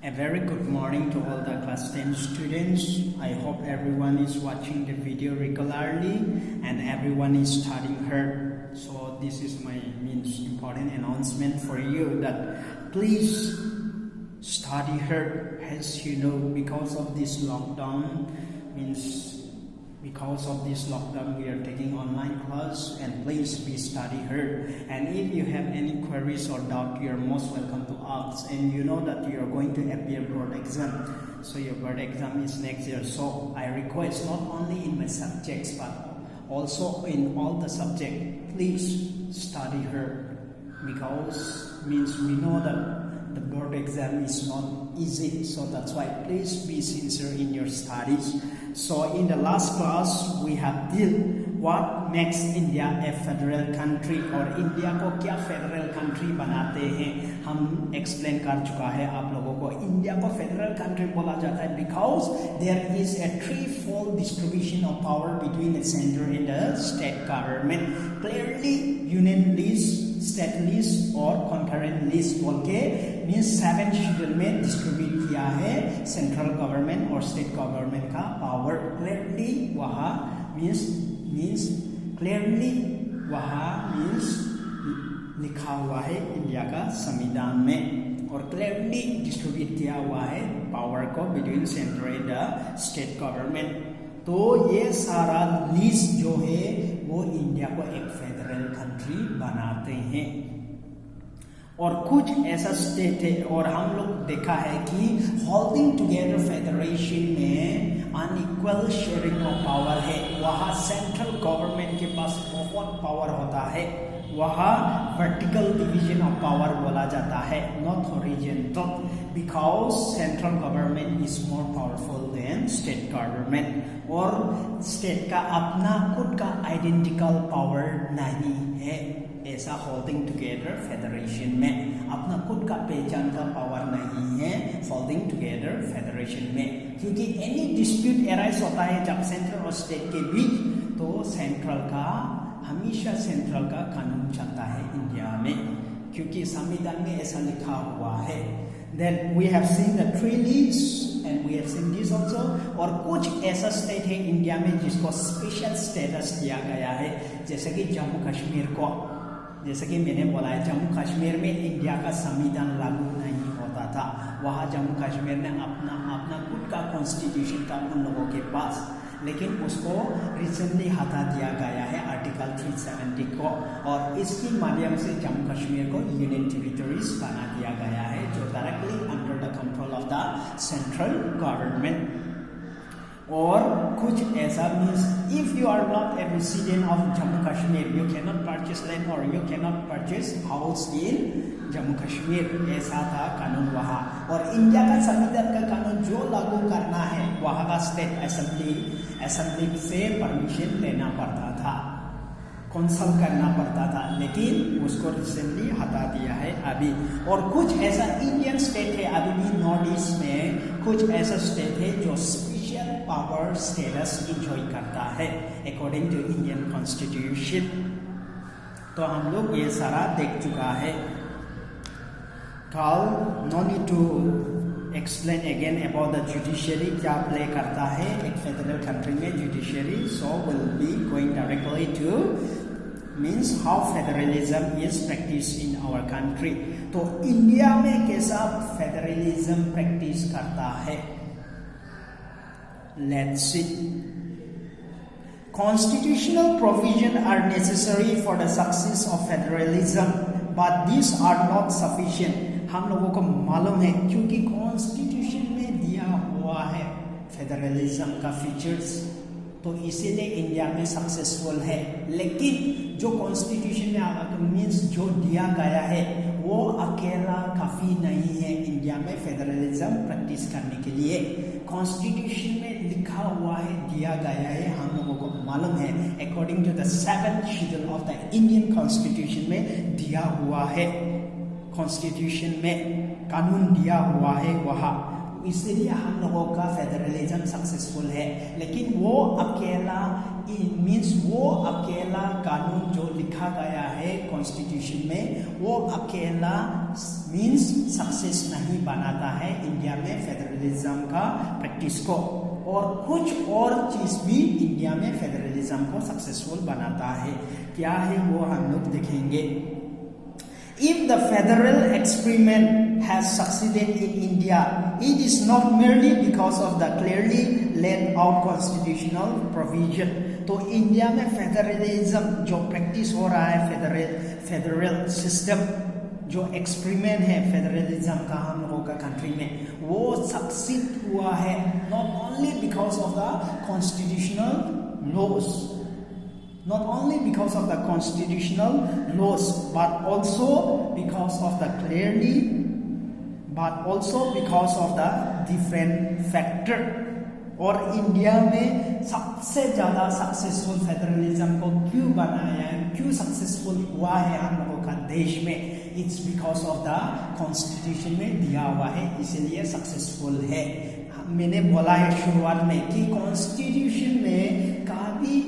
A very good morning to all the class 10 students. I hope everyone is watching the video regularly and everyone is studying hard. So this is my important announcement for you that please study hard. As you know, because of this lockdown, we are taking online class, and please be study hard. And if you have any queries or doubt, you are most welcome to ask. And you know that you are going to appear board exam, so your board exam is next year. So I request not only in my subjects but also in all the subjects, please study hard, because we know that the board exam is not easy. So that's why please be sincere in your studies. So in the last class we have dealt what makes India a federal country, और India को क्या federal country बनाते हैं हम explain कर चुका है आप लोगों को. इंडिया को फेडरल कंट्री बोला जाता है because there is a threefold distribution of power between the centre and the state government. Clearly union list, state list और कॉन्करेंट लिस्ट बोल के मीन्स 7 शेड्यूल में डिस्ट्रीब्यूट किया है सेंट्रल गवर्नमेंट और स्टेट गवर्नमेंट का पावर. क्लियरली वहाँ means लिखा हुआ है इंडिया का संविधान में, और क्लियरली डिस्ट्रीब्यूट किया हुआ है पावर को between central and the state government. तो ये सारा लिस्ट जो है वो इंडिया को एक फेडरल कंट्री बनाते हैं. और कुछ ऐसा स्टेट है, और हम लोग देखा है कि होल्डिंग टुगेदर फेडरेशन में अनइक्वल शेयरिंग ऑफ पावर है. वहाँ सेंट्रल गवर्नमेंट के पास बहुत पावर होता है, वहाँ वर्टिकल डिवीजन ऑफ पावर बोला जाता है, not horizontal, because central government is more powerful than state government. और स्टेट का अपना खुद का आइडेंटिकल पावर नहीं है. ऐसा होल्डिंग टुगेदर फेडरेशन में अपना खुद का पहचान का पावर नहीं है होल्डिंग टुगेदर फेडरेशन में, क्योंकि एनी डिस्प्यूट एराइज होता है जब सेंट्रल और स्टेट के बीच, तो हमेशा सेंट्रल का कानून चलता है इंडिया में, क्योंकि संविधान में ऐसा लिखा हुआ है. Then we have seen the three lists and we have seen this also. और कुछ ऐसा स्टेट है इंडिया में जिसको स्पेशल स्टेटस दिया गया है, जैसे कि जम्मू कश्मीर को. जैसे कि मैंने बोला है, जम्मू कश्मीर में इंडिया का संविधान लागू नहीं होता था. वहाँ जम्मू कश्मीर ने अपना खुद का कॉन्स्टिट्यूशन था उन लोगों के पास, लेकिन उसको रिसेंटली हटा दिया गया है आर्टिकल 370 को, और इसके माध्यम से जम्मू कश्मीर को यूनियन टेरिटरीज बना दिया गया है जो directly under the control of the central government. और कुछ ऐसा means if you are not a resident of Jammu Kashmir, you can not purchase land और you can not purchase house in Jammu Kashmir. ऐसा था कानून वहाँ. और इंडिया का संविधान का कानून जो लागू करना है वहाँ का स्टेट असेंबली से परमिशन लेना पड़ता था, कंसल्ट करना पड़ता था, लेकिन उसको रिसेंटली हटा दिया है अभी. और कुछ ऐसा इंडियन स्टेट है अभी भी नॉर्थ ईस्ट में, कुछ ऐसा स्टेट है जो स्पेशल पावर स्टेटस इंजॉय करता है अकॉर्डिंग टू इंडियन कॉन्स्टिट्यूशन. तो हम लोग ये सारा देख चुका है. कल no need to explain again about the judiciary, क्या प्ले करता है एक फेडरल कंट्री में judiciary. So will be going directly to means how federalism is practice in our country. तो इंडिया में कैसा फेडरलिज्म प्रैक्टिस करता है, let's see. Constitutional provisions are necessary for the success of federalism, but these are not sufficient. हम लोगों को मालूम है, क्योंकि कॉन्स्टिट्यूशन में दिया हुआ है फेडरलिज्म का फीचर्स, तो इसीलिए इंडिया में सक्सेसफुल है. लेकिन जो कॉन्स्टिट्यूशन में मीन्स जो दिया गया है वो अकेला काफ़ी नहीं है इंडिया में फेडरलिज्म प्रैक्टिस करने के लिए. कॉन्स्टिट्यूशन में लिखा हुआ है, दिया गया है, हम लोगों को मालूम है, according to the 7th schedule of the Indian constitution में दिया हुआ है. कॉन्स्टिट्यूशन में कानून दिया हुआ है, वहाँ इसलिए हम लोगों का फेडरलिज्म सक्सेसफुल है। लेकिन वो अकेला मीन्स वो अकेला कानून जो लिखा गया है कॉन्स्टिट्यूशन में, वो अकेला मीन्स सक्सेस नहीं बनाता है इंडिया में फेडरलिज्म का प्रैक्टिस को, और कुछ और चीज भी इंडिया में फेडरलिज्म को सक्सेसफुल बनाता है। क्या है वो हम लोग देखेंगे। If the federal experiment has succeeded in India, it is not merely because of the clearly laid out constitutional provision. तो इंडिया में फेडरलिज्म जो प्रैक्टिस हो रहा है, फेडरल सिस्टम जो एक्सपेरिमेंट है फेडरलिज्म का हम लोगों का कंट्री में, वो सक्सीड हुआ है not only because of the constitutional laws, not only because of the constitutional laws, but also because of the different factor. और इंडिया में सबसे ज्यादा सक्सेसफुल फेडरलिज्म को क्यों बनाया है, क्यों सक्सेसफुल हुआ है हम लोगों का देश में, it's because of the constitution में दिया हुआ है, इसलिए सक्सेसफुल है। मैंने बोला है शुरुआत में कि कॉन्स्टिट्यूशन में कभी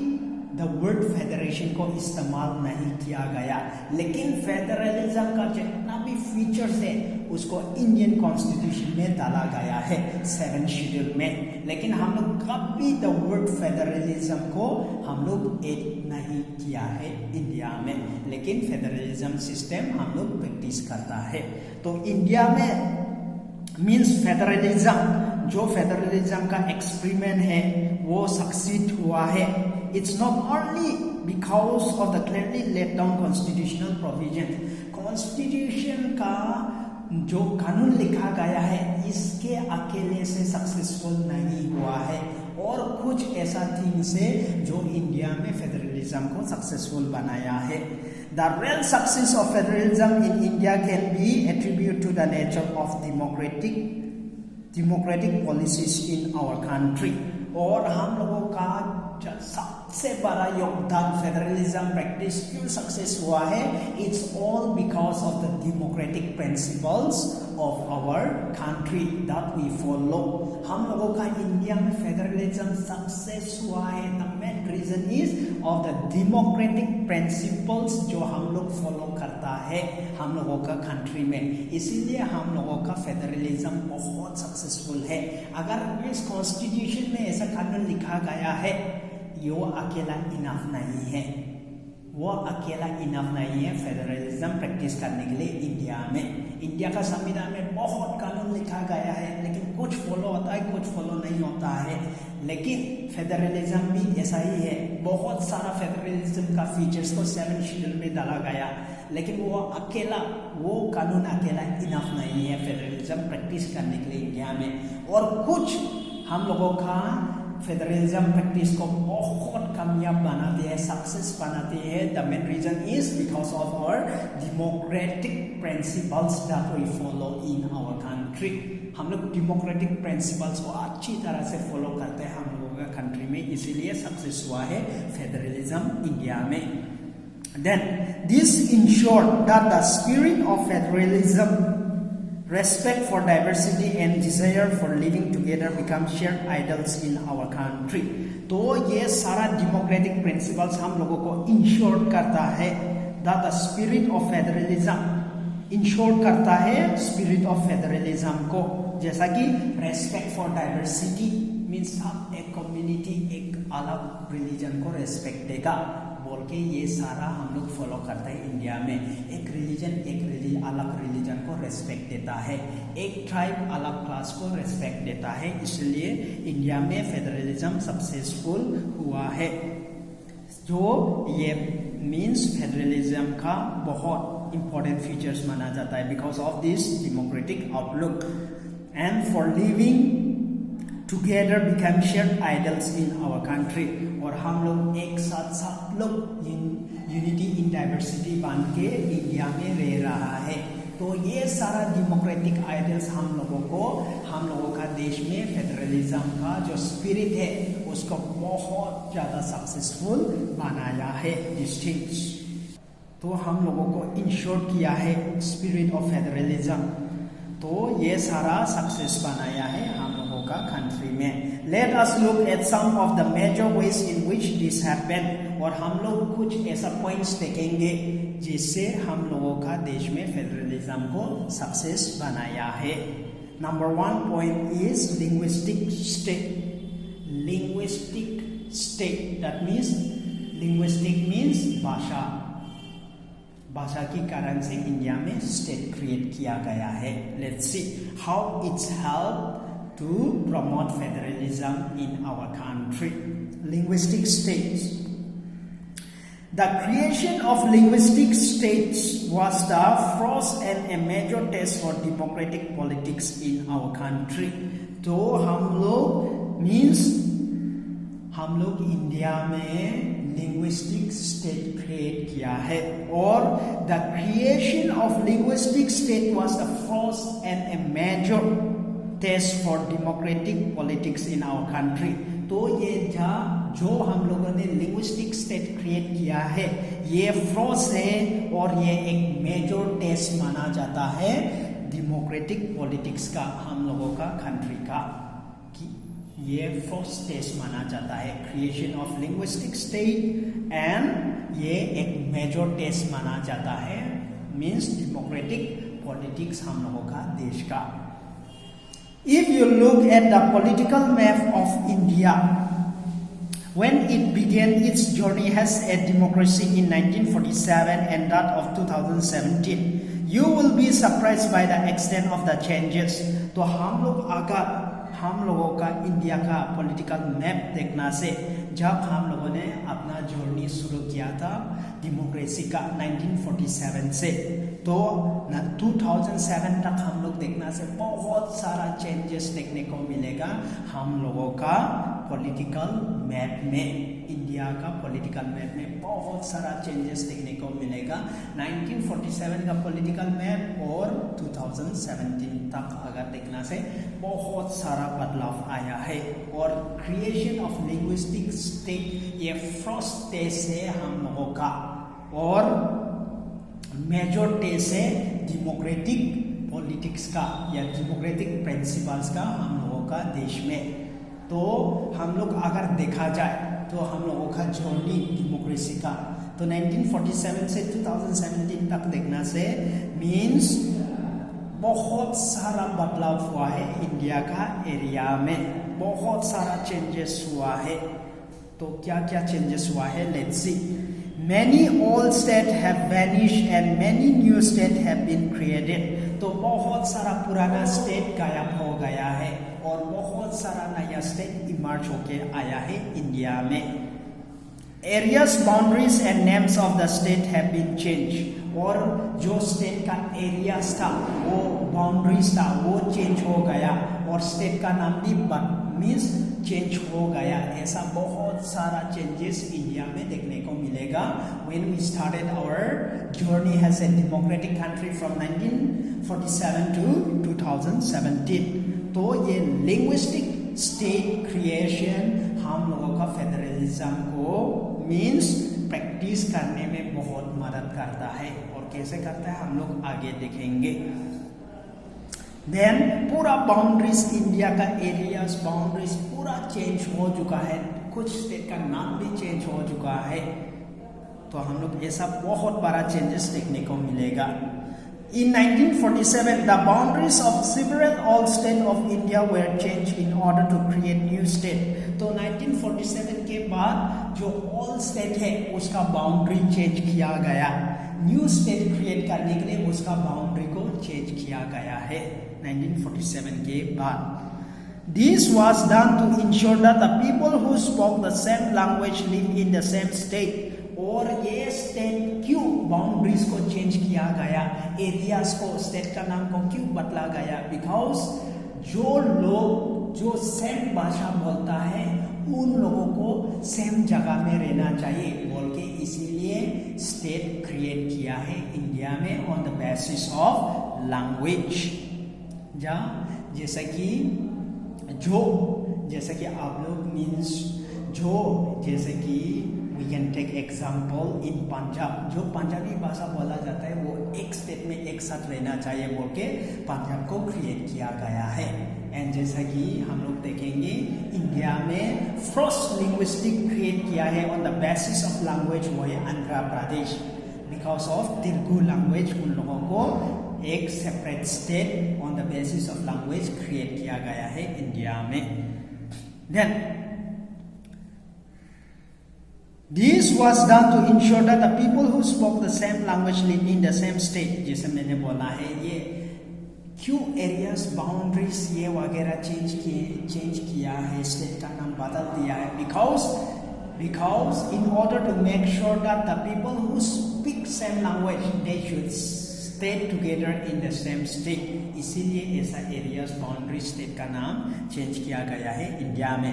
द वर्ड फेडरेशन को इस्तेमाल नहीं किया गया, लेकिन फेडरलिज्म का जितना भी फीचर्स है उसको इंडियन कॉन्स्टिट्यूशन में डाला गया है 7 शेड्यूल में। लेकिन हम लोग कभी द वर्ड फेडरलिज्म को हम लोग ऐड नहीं किया है इंडिया में, लेकिन फेडरलिज्म सिस्टम हम लोग प्रैक्टिस करता है। तो इंडिया में मीन्स फेडरलिज्म जो फेडरलिज्म का एक्सपेरिमेंट है वो सक्सीड हुआ है। It's not only because of the clearly laid down constitutional provision. Constitution का जो कानून लिखा गया है इसके अकेले से सक्सेसफुल नहीं हुआ है, और कुछ ऐसा थिंग्स है जो इंडिया में फेडरलिज्म को सक्सेसफुल बनाया है। The real success of federalism in India can be attributed to the nature of democratic policies in our country. और हम लोगों का सबसे बड़ा योगदान फेडरलिज्म प्रैक्टिस क्यों सक्सेस हुआ है, it's all because of the democratic principles of our country that we follow. हम लोगों का इंडिया में फेडरलिज्म सक्सेस हुआ है, the main reason is of the democratic principles जो हम लोग फॉलो करता है हम लोगों का कंट्री में, इसीलिए हम लोगों का फेडरलिज्म बहुत सक्सेसफुल है। अगर इस कॉन्स्टिट्यूशन में ऐसा कानून लिखा गया है, वो अकेला इनफ नहीं है, वो अकेला इनफ नहीं है फेडरलिज्म प्रैक्टिस करने के लिए इंडिया में। इंडिया का संविधान में बहुत कानून लिखा गया है, लेकिन कुछ फॉलो होता है, कुछ फॉलो नहीं होता है। लेकिन फेडरलिज्म भी ऐसा ही है, बहुत सारा फेडरलिज्म का फीचर्स को 7 शेड्यूल में डाला गया, लेकिन वो कानून अकेला इनफ नहीं है फेडरलिज्म प्रैक्टिस करने के लिए इंडिया में। और कुछ हम लोगों का फेडरलिज्म प्रैक्टिस को बहुत कामयाब बनाते हैं, सक्सेस बनाते हैं। The main reason is because of our democratic principles that we follow in our country. हम लोग डेमोक्रेटिक प्रिंसिपल्स को अच्छी तरह से फॉलो करते हैं हम लोगों का कंट्री में, इसीलिए सक्सेस हुआ है फेडरलिज्म इंडिया में। Then this ensured that the spirit of federalism, respect for diversity and desire for living together become shared ideals in our country. तो ये सारा डेमोक्रेटिक प्रिंसिपल्स हम लोगों को इंश्योर करता है that the spirit of federalism ensure करता है स्पिरिट ऑफ फेडरलिज्म को, जैसा कि रेस्पेक्ट फॉर डाइवर्सिटी मीन्स हम एक कम्युनिटी एक अलग रिलीजन को रेस्पेक्ट देगा बोल के ये सारा हम लोग फॉलो करते हैं इंडिया में। एक रिलीजन अलग रिलीजन को रेस्पेक्ट देता है, एक ट्राइब अलग क्लास को रेस्पेक्ट देता है, इसलिए इंडिया में फेडरलिज्म सक्सेसफुल हुआ है। जो ये मीन्स फेडरलिज्म का बहुत important features माना जाता है because of this democratic outlook and for living together become shared ideals in our country. और हम लोग एक साथ सब लोग यूनिटी इन डाइवर्सिटी बन के इंडिया में रह रहा है। तो ये सारा डेमोक्रेटिक आइडल्स हम लोगों का देश में फेडरलिज्म का जो स्पिरिट है उसको बहुत ज़्यादा सक्सेसफुल बनाया है दिस थिंग्स। तो हम लोगों को इंश्योर किया है स्पिरिट ऑफ फेडरलिज्म। तो ये सारा सक्सेस बनाया है हम लोगों का कंट्री में. Let us look at some of the major ways in which this happen. और हम लोग कुछ ऐसा पॉइंट्स देखेंगे जिससे हम लोगों का देश में फेडरलिज्म को सक्सेस बनाया है. Number 1 point is linguistic state. Linguistic state that means linguistic means भाषा. भाषा के कारण से इंडिया में स्टेट क्रिएट किया गया है. Let's see how it's help to promote federalism in our country. Linguistic states. The creation of linguistic states was the first and a major test for democratic politics in our country. तो हम लोग India में linguistic state create किया है. और the creation of linguistic state was the first and a major test for democratic politics in our country. तो ये जो हम लोगों ने लिंग्विस्टिक स्टेट क्रिएट किया है ये फर्स्ट है और ये एक मेजर टेस्ट माना जाता है डेमोक्रेटिक पॉलिटिक्स का, हम लोगों का कंट्री का. ये फर्स्ट टेस्ट माना जाता है creation of linguistic state and ये एक मेजर टेस्ट माना जाता है मींस डेमोक्रेटिक पॉलिटिक्स हम लोगों का देश का. If you look at the political map of India, when it began its journey as a democracy in 1947 and that of 2017, you will be surprised by the extent of the changes. तो हम लोगों का India का political map देखना से जब हम लोगों ने अपना जर्नी शुरू किया था डेमोक्रेसी का 1947 से, तो 2007 तक हम लोग देखना से बहुत सारा चेंजेस देखने को मिलेगा हम लोगों का पॉलिटिकल मैप में. इंडिया का पॉलिटिकल मैप में बहुत सारा चेंजेस देखने को मिलेगा. 1947 का पॉलिटिकल मैप और 2017 तक अगर देखना से बहुत सारा बदलाव आया है. और क्रिएशन ऑफ लिंग्विस्टिक स्टेट ये फर्स्ट टेस्ट है हम लोगों का और मेजर टेस्ट है डेमोक्रेटिक पॉलिटिक्स का या डेमोक्रेटिक प्रिंसिपल्स का हम लोगों का देश में. तो हम लोग अगर देखा जाए तो हम लोगों का जर्नी डेमोक्रेसी का तो 1947 से 2017 तक देखना से मीन्स बहुत सारा बदलाव हुआ है इंडिया का एरिया में. बहुत सारा चेंजेस हुआ है. तो क्या क्या चेंजेस हुआ है let's C. Many old states have vanished and many new states have been created. तो बहुत सारा पुराना स्टेट गायब हो गया है और बहुत सारा नया स्टेट इमर्ज होके आया है इंडिया में. Areas, boundaries and names of the state have been changed. और जो स्टेट का एरियाज था वो बाउंड्रीज था वो चेंज हो गया और स्टेट का नाम भी मीन्स चेंज हो गया. ऐसा बहुत सारा चेंजेस इंडिया में देखने को मिलेगा when we started our journey as a democratic country from 1947 to 2017. तो ये लिंग्विस्टिक स्टेट क्रिएशन हम लोगों का फेडरलिज्म को मीन्स प्रैक्टिस करने में बहुत मदद करता है. और कैसे करता है हम लोग आगे देखेंगे. देन पूरा बाउंड्रीज इंडिया का एरियाज बाउंड्रीज पूरा चेंज हो चुका है. कुछ स्टेट का नाम भी चेंज हो चुका है. तो हम लोग ऐसा बहुत बड़ा चेंजेस देखने को मिलेगा. In 1947, the boundaries of several old states of India were changed in order to create new state. तो 1947 के बाद जो old state है उसका बाउंड्री चेंज किया गया. न्यू स्टेट क्रिएट करने के लिए उसका बाउंड्री को चेंज किया गया है 1947 के बाद. This was done to ensure that the people who spoke the same language live in the same state. और ये स्टेट क्यों बाउंड्रीज को चेंज किया गया, एरियाज को स्टेट का नाम को क्यों बदला गया? बिकॉज जो लोग जो सेम भाषा बोलता है उन लोगों को सेम जगह में रहना चाहिए बोल के इसीलिए स्टेट क्रिएट किया है इंडिया में on the basis of language. जैसे कि आप लोग मीन्स जो जैसे कि we can take example in Punjab. जो पंजाबी भाषा बोला जाता है वो एक स्टेट में एक साथ रहना चाहिए बोल के पंजाब को क्रिएट किया गया है. एंड जैसा कि हम लोग देखेंगे इंडिया में फर्स्ट लिंग्विस्टिक क्रिएट किया है on the basis of language वो है Andhra Pradesh. Because of Telugu language उन लोगों को एक separate state on the basis of language create किया गया है इंडिया में. Then this was done to ensure that the people who spoke the same language live in the same state. जैसे मैंने बोला है ये क्यों एरियाज बाउंड्रीज ये वगैरह चेंज किया है, स्टेट का नाम बदल दिया है. because in order to make sure that the people who speak same language they should stay together in the same state. इसीलिए ऐसा एरियाज बाउंड्री स्टेट का नाम चेंज किया गया है इंडिया में.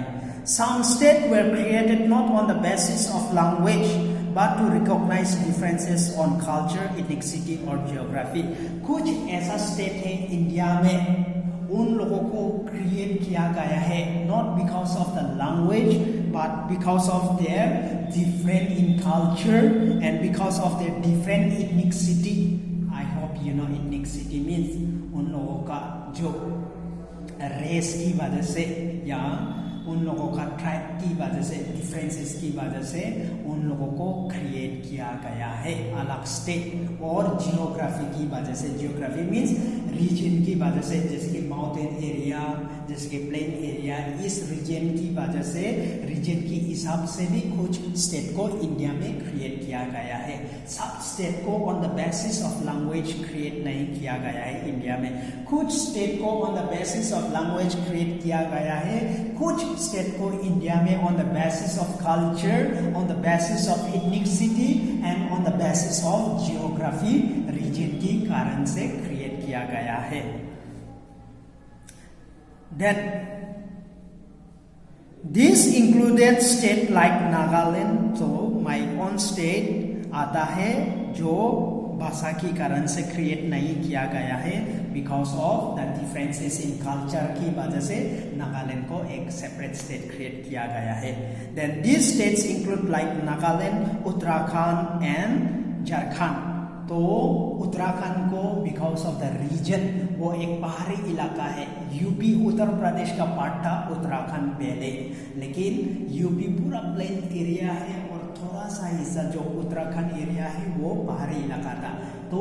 Some states were created not on the basis of language but to recognize differences on culture, ethnicity or geography. कुछ ऐसा स्टेट है इंडिया में उन लोगों को क्रिएट किया गया है not because of the language but because of their different in culture and because of their different ethnicity. I hope you know ethnicity means उन लोगों का जो रेस की वजह से या उन लोगों का ट्राइब की वजह से डिफरेंसेस की वजह से उन लोगों को क्रिएट किया गया है अलग स्टेट. और जियोग्राफी की वजह से, जियोग्राफी मीन्स रीजन की वजह से, जैसे कि माउंटेन एरिया, जैसे कि प्लेन एरिया, इस रीजन की वजह से रीजन की हिसाब से भी कुछ स्टेट को इंडिया में क्रिएट किया गया है. सब स्टेट को on the basis of language create नहीं किया गया है इंडिया में. कुछ स्टेट को on the basis of language create किया गया है, कुछ स्टेट को इंडिया में on the basis of culture, on the basis of ethnicity and on the basis of geography region की कारण से क्रिएट किया गया है. Then this included state like Nagaland, so my own state आता है जो भाषा की कारण से क्रिएट नहीं किया गया है. Because of the differences in culture की वजह से नागालैंड को एक सेपरेट स्टेट क्रिएट किया गया है. Then this states include like Nagaland, Uttarakhand and Jharkhand. तो उत्तराखंड को बिकॉज ऑफ द रीजन वो एक पहाड़ी इलाका है. यूपी उत्तर प्रदेश का पार्ट था उत्तराखंड पहले, लेकिन यूपी पूरा प्लेन एरिया है और थोड़ा सा हिस्सा जो उत्तराखंड एरिया है वो पहाड़ी इलाका था. तो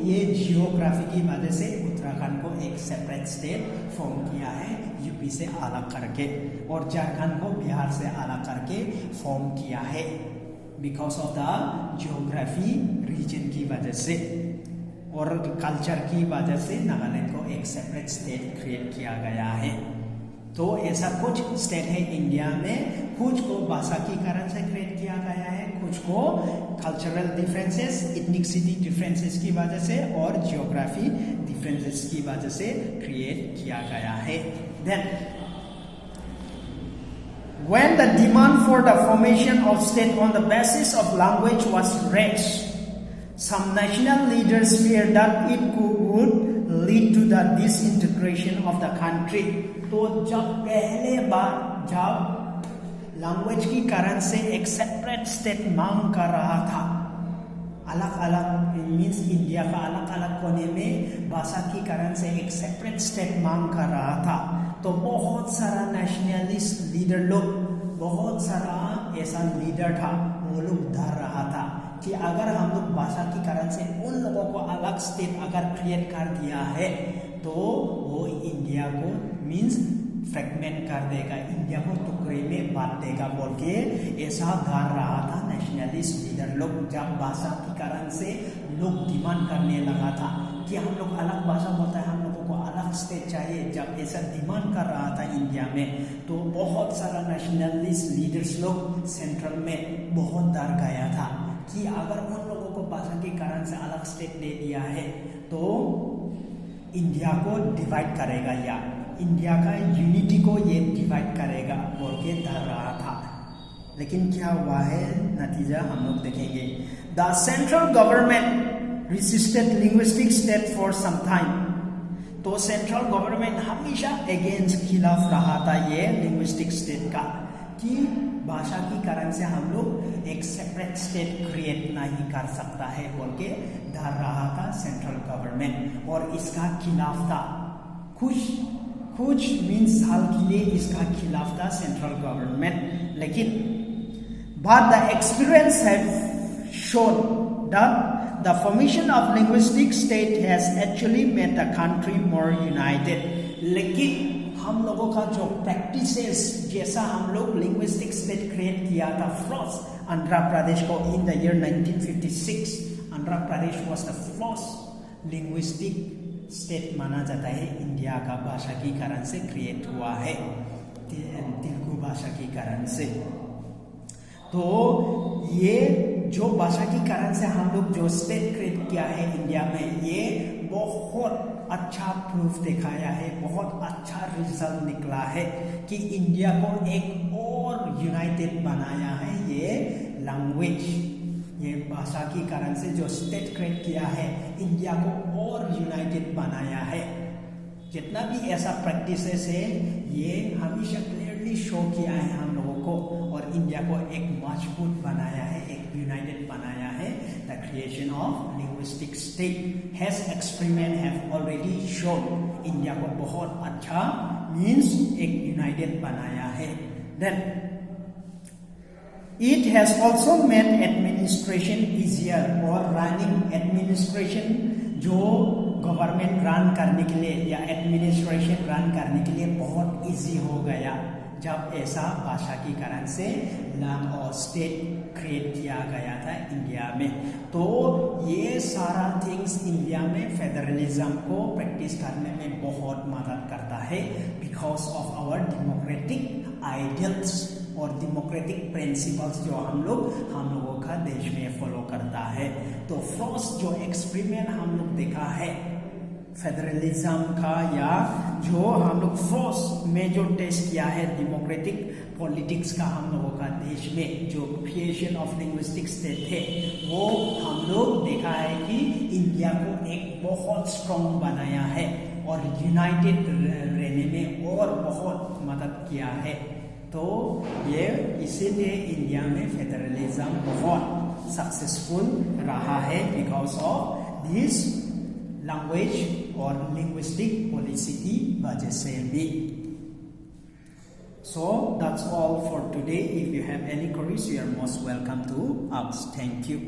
ये जियोग्राफी की वजह से उत्तराखंड को एक सेपरेट स्टेट फॉर्म किया है यूपी से अलग करके, और झारखंड को बिहार से अलग करके फॉर्म किया है because of the geography region की वजह से और कल्चर की वजह से नागालैंड को एक सेपरेट स्टेट क्रिएट किया गया है. तो ऐसा कुछ स्टेट है इंडिया में, कुछ को भाषा की कारण से क्रिएट किया गया है, कुछ को कल्चरल डिफरेंसेस, इथनिसिटी डिफरेंसेस की वजह से और जियोग्राफी डिफरेंसेस की वजह से क्रिएट किया गया है. Then when the demand for the formation of state on the basis of language was raised, some national leaders feared that it would lead to the disintegration of the country. तो जब पहले बार जब language की कारण से एक separate state मांग कर रहा था, अलग अलग मीन्स इंडिया का अलग अलग कोने में भाषा की कारण से एक सेपरेट स्टेट मांग कर रहा था, तो बहुत सारा नेशनलिस्ट लीडर लोग, बहुत सारा ऐसा लीडर था, वो लोग डर रहा था कि अगर हम लोग भाषा की कारण से उन लोगों को अलग स्टेट अगर क्रिएट कर दिया है तो वो इंडिया को मीन्स फ्रैगमेंट कर देगा, इंडिया को टुकड़े में बांट देगा बोल के ऐसा डर रहा था नेशनलिस्ट लीडर लोग. जब भाषा की कारण से लोग डिमांड करने लगा था कि हम लोग अलग भाषा बोलता है, हम लोगों को अलग स्टेट चाहिए, जब ऐसा डिमांड कर रहा था इंडिया में, तो बहुत सारा नेशनलिस्ट लीडर्स लोग सेंट्रल में बहुत डर गया था कि अगर उन लोगों को भाषा के कारण से अलग स्टेट दे दिया है तो इंडिया को डिवाइड करेगा या इंडिया का यूनिटी को ये डिवाइड करेगा बोल के डर रहा था. लेकिन क्या हुआ है नतीजा हम लोग देखेंगे. The central government resisted linguistic state for some time. तो सेंट्रल गवर्नमेंट हमेशा अगेंस्ट खिलाफ रहा था ये लिंग्विस्टिक स्टेट का. कि भाषा की कारण से हम लोग एक सेपरेट स्टेट क्रिएट नहीं कर सकता है बोल के डर रहा था सेंट्रल गवर्नमेंट, और इसका खिलाफ था। कुछ मीन्स साल के लिए इसका खिलाफ था सेंट्रल गवर्नमेंट, लेकिन but the experience have shown that the formation of linguistic state has actually made the country more united. लेकिन हम लोगों का जो प्रैक्टिसेस, जैसा हम लोग लिंग्विस्टिक स्टेट क्रिएट किया था फर्स्ट आंध्र प्रदेश को in the year 1956, Andhra Pradesh was the first linguistic state माना जाता है इंडिया का, भाषा की कारण से क्रिएट हुआ है, तेलुगु भाषा की कारण से। तो ये जो भाषा की कारण से हम लोग जो स्टेट क्रिएट किया है इंडिया में, ये बहुत अच्छा प्रूफ दिखाया है, बहुत अच्छा रिजल्ट निकला है कि इंडिया को एक और यूनाइटेड बनाया है ये लैंग्वेज, ये भाषा की कारण से जो स्टेट क्रिएट किया है इंडिया को और यूनाइटेड बनाया है। जितना भी ऐसा प्रैक्टिसेस है ये हमेशा क्लियरली शो किया है हम लोगों को, और इंडिया को एक मजबूत बनाया है, एक यूनाइटेड बनाया है। The creation of linguistic state has experiment have already shown India को बहुत अच्छा मीन्स एक यूनाइटेड बनाया है। Then it has also made administration easier, और रनिंग एडमिनिस्ट्रेशन जो गवर्नमेंट रन करने के लिए या एडमिनिस्ट्रेशन रन करने के लिए बहुत इजी हो गया जब ऐसा भाषा की कारण से लैंड और स्टेट क्रिएट किया गया था इंडिया में। तो ये सारा थिंग्स इंडिया में फेडरलिज्म को प्रैक्टिस करने में बहुत मदद करता है, because of our democratic ideals और डेमोक्रेटिक प्रिंसिपल्स जो हम लोगों का देश में फॉलो करता है। तो फर्स्ट जो एक्सपेरिमेंट हम लोग देखा है फेडरलिज्म का, या जो हम लोग फर्स्ट में जो टेस्ट किया है डेमोक्रेटिक पॉलिटिक्स का हम लोगों का देश में, जो क्रिएशन ऑफ लिंग्विस्टिक स्टेट है, वो हम लोग देखा है कि इंडिया को एक बहुत स्ट्रॉन्ग बनाया है और यूनाइटेड रहने में और बहुत मदद किया है। तो ये इसीलिए इंडिया में फेडरलिज्म बहुत सक्सेसफुल रहा है, बिकॉज ऑफ दिस लैंग्वेज और लिंग्विस्टिक पॉलिसी की वजह से भी। So that's all for today. If you have any queries, you are most welcome to ask. Thank you.